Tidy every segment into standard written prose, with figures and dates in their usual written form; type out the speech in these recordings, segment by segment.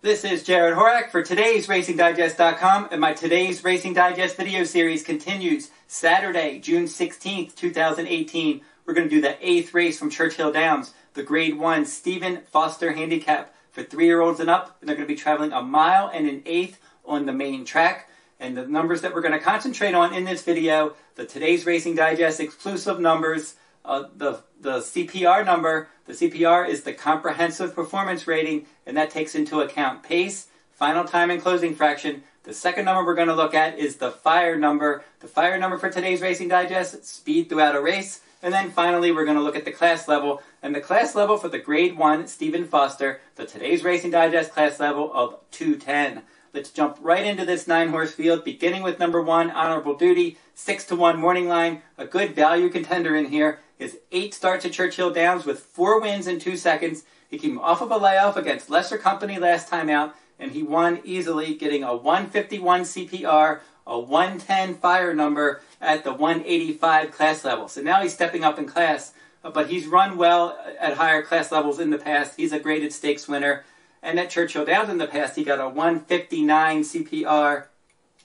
This is Jared Horak for today's RacingDigest.com, and my Today's Racing Digest video series continues Saturday, June 16th, 2018. We're going to do the 8th race from Churchill Downs, the Grade 1 Stephen Foster Handicap for 3-year-olds and up. And they're going to be traveling 1 mile and an eighth on the main track. And the numbers that we're going to concentrate on in this video, the Today's Racing Digest exclusive numbers, the CPR number. The CPR is the comprehensive performance rating, and that takes into account pace, final time, and closing fraction. The second number we're going to look at is the fire number. The fire number for Today's Racing Digest, speed throughout a race. And then finally, we're going to look at the class level. And the class level for the Grade 1 Stephen Foster, the Today's Racing Digest class level of 210. Let's jump right into this 9-horse field, beginning with number 1, Honorable Duty, 6-1 morning line. A good value contender in here. His 8 starts at Churchill Downs with 4 wins in 2 seconds. He came off of a layoff against lesser company last time out, and he won easily, getting a 151 CPR, a 110 fire number at the 185 class level. So now he's stepping up in class, but he's run well at higher class levels in the past. He's a graded stakes winner. And at Churchill Downs in the past, he got a 159 CPR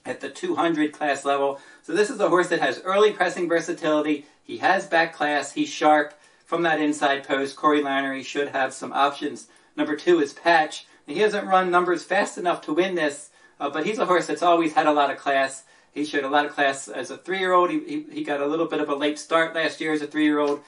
at the 200 class level. So this is a horse that has early pressing versatility. He has back class. He's sharp from that inside post. Corey Lanery should have some options. Number 2 is Patch. He hasn't run numbers fast enough to win this, but he's a horse that's always had a lot of class. He showed a lot of class as a 3-year-old. He got a little bit of a late start last year as a 3-year-old.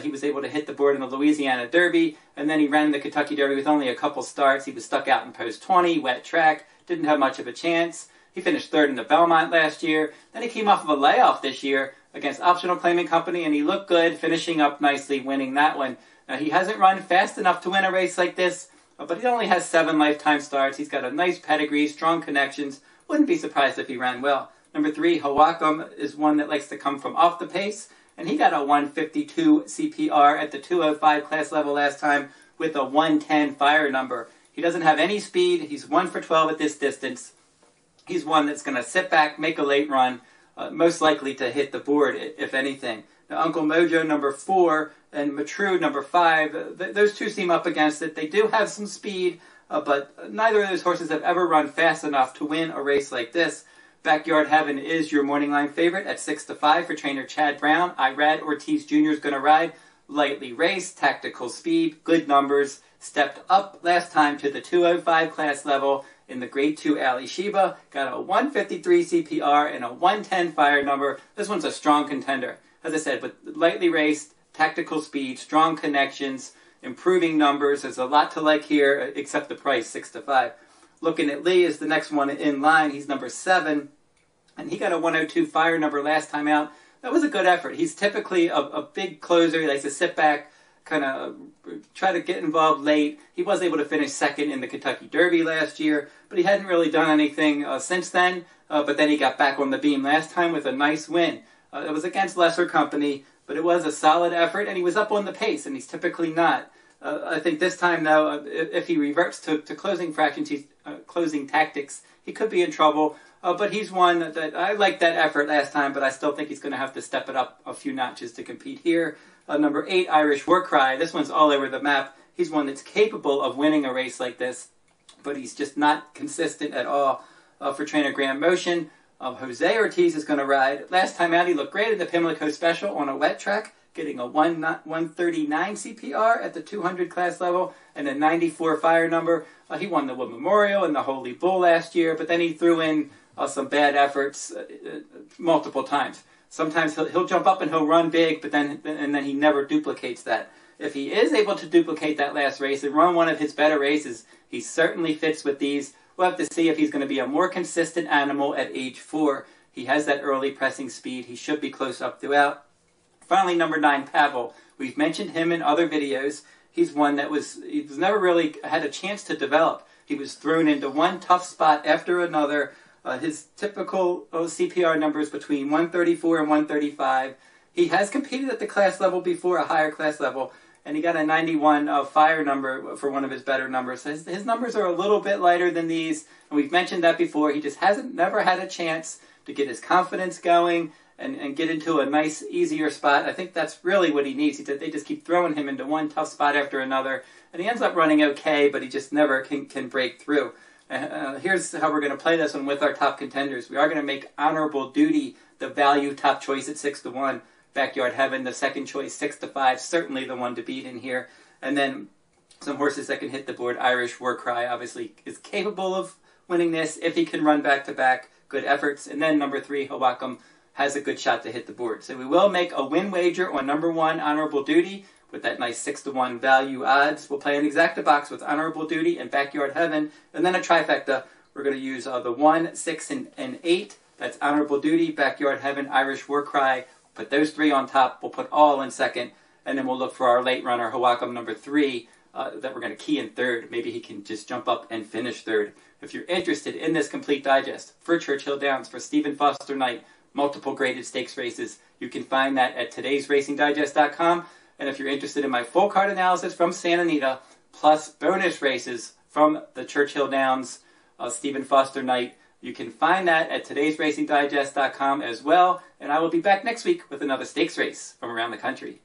He was able to hit the board in the Louisiana Derby, and then he ran the Kentucky Derby with only a couple starts. He was stuck out in post 20, wet track, didn't have much of a chance. He finished 3rd in the Belmont last year. Then he came off of a layoff this year against Optional Claiming Company, and he looked good, finishing up nicely, winning that one. Now, he hasn't run fast enough to win a race like this, but he only has 7 lifetime starts. He's got a nice pedigree, strong connections. Wouldn't be surprised if he ran well. Number 3, Hawaakom, is one that likes to come from off the pace, and he got a 152 CPR at the 205 class level last time with a 110 fire number. He doesn't have any speed. He's 1 for 12 at this distance. He's one that's going to sit back, make a late run, most likely to hit the board, if anything. Now, Uncle Mojo, number 4, and Matrooh, number 5, those two seem up against it. They do have some speed, but neither of those horses have ever run fast enough to win a race like this. Backyard Heaven is your morning line favorite at 6-5 for trainer Chad Brown. Irad Ortiz Jr. is going to ride. Lightly raced, tactical speed, good numbers. Stepped up last time to the 205 class level in the Grade 2 Ali Sheba. Got a 153 CPR and a 110 fire number. This one's a strong contender. As I said, with lightly raced, tactical speed, strong connections, improving numbers. There's a lot to like here, except the price, 6-5. Looking at Lee is the next one in line. He's number 7, and he got a 102 fire number last time out. That was a good effort. He's typically a big closer. He likes to sit back, kind of try to get involved late. He was able to finish 2nd in the Kentucky Derby last year, but he hadn't really done anything since then. But then he got back on the beam last time with a nice win. It was against lesser company, but it was a solid effort, and he was up on the pace, and he's typically not. I think this time, though, if he reverts to closing fractions, closing tactics, he could be in trouble. But he's one that I liked that effort last time, but I still think he's going to have to step it up a few notches to compete here. Number 8, Irish War Cry. This one's all over the map. He's one that's capable of winning a race like this, but he's just not consistent at all. For trainer Graham Motion, Jose Ortiz is going to ride. Last time out, he looked great at the Pimlico Special on a wet track, getting a 139 CPR at the 200 class level and a 94 fire number. He won the Wood Memorial and the Holy Bull last year, but then he threw in some bad efforts multiple times. Sometimes he'll jump up and he'll run big, but then he never duplicates that. If he is able to duplicate that last race and run one of his better races, he certainly fits with these. We'll have to see if he's going to be a more consistent animal at age 4. He has that early pressing speed. He should be close up throughout. Finally, number 9, Pavel. We've mentioned him in other videos. He's one that was never really had a chance to develop. He was thrown into one tough spot after another. His typical CPR numbers between 134 and 135. He has competed at the class level before, a higher class level, and he got a 91 fire number for one of his better numbers. So his numbers are a little bit lighter than these, and we've mentioned that before. He just never had a chance to get his confidence going and get into a nice, easier spot. I think that's really what he needs. They just keep throwing him into one tough spot after another, and he ends up running okay, but he just never can break through. Here's how we're going to play this one with our top contenders. We are going to make Honorable Duty the value top choice at 6-1. Backyard Heaven, the second choice, 6-5, certainly the one to beat in here. And then some horses that can hit the board. Irish War Cry obviously is capable of winning this if he can run back-to-back. Good efforts. And then number 3, Hawaakom, has a good shot to hit the board. So we will make a win wager on number 1, Honorable Duty, with that nice 6-1 value odds. We'll play an exacta box with Honorable Duty and Backyard Heaven, and then a trifecta. We're going to use the 1, 6, and 8. That's Honorable Duty, Backyard Heaven, Irish War Cry. Put those 3 on top. We'll put all in second, and then we'll look for our late runner, Hawaakom, number 3, that we're going to key in third. Maybe he can just jump up and finish third. If you're interested in this complete digest for Churchill Downs, for Stephen Foster Knight, multiple graded stakes races, you can find that at todaysracingdigest.com. And if you're interested in my full card analysis from Santa Anita, plus bonus races from the Churchill Downs, Stephen Foster Knight, you can find that at todaysracingdigest.com as well. And I will be back next week with another stakes race from around the country.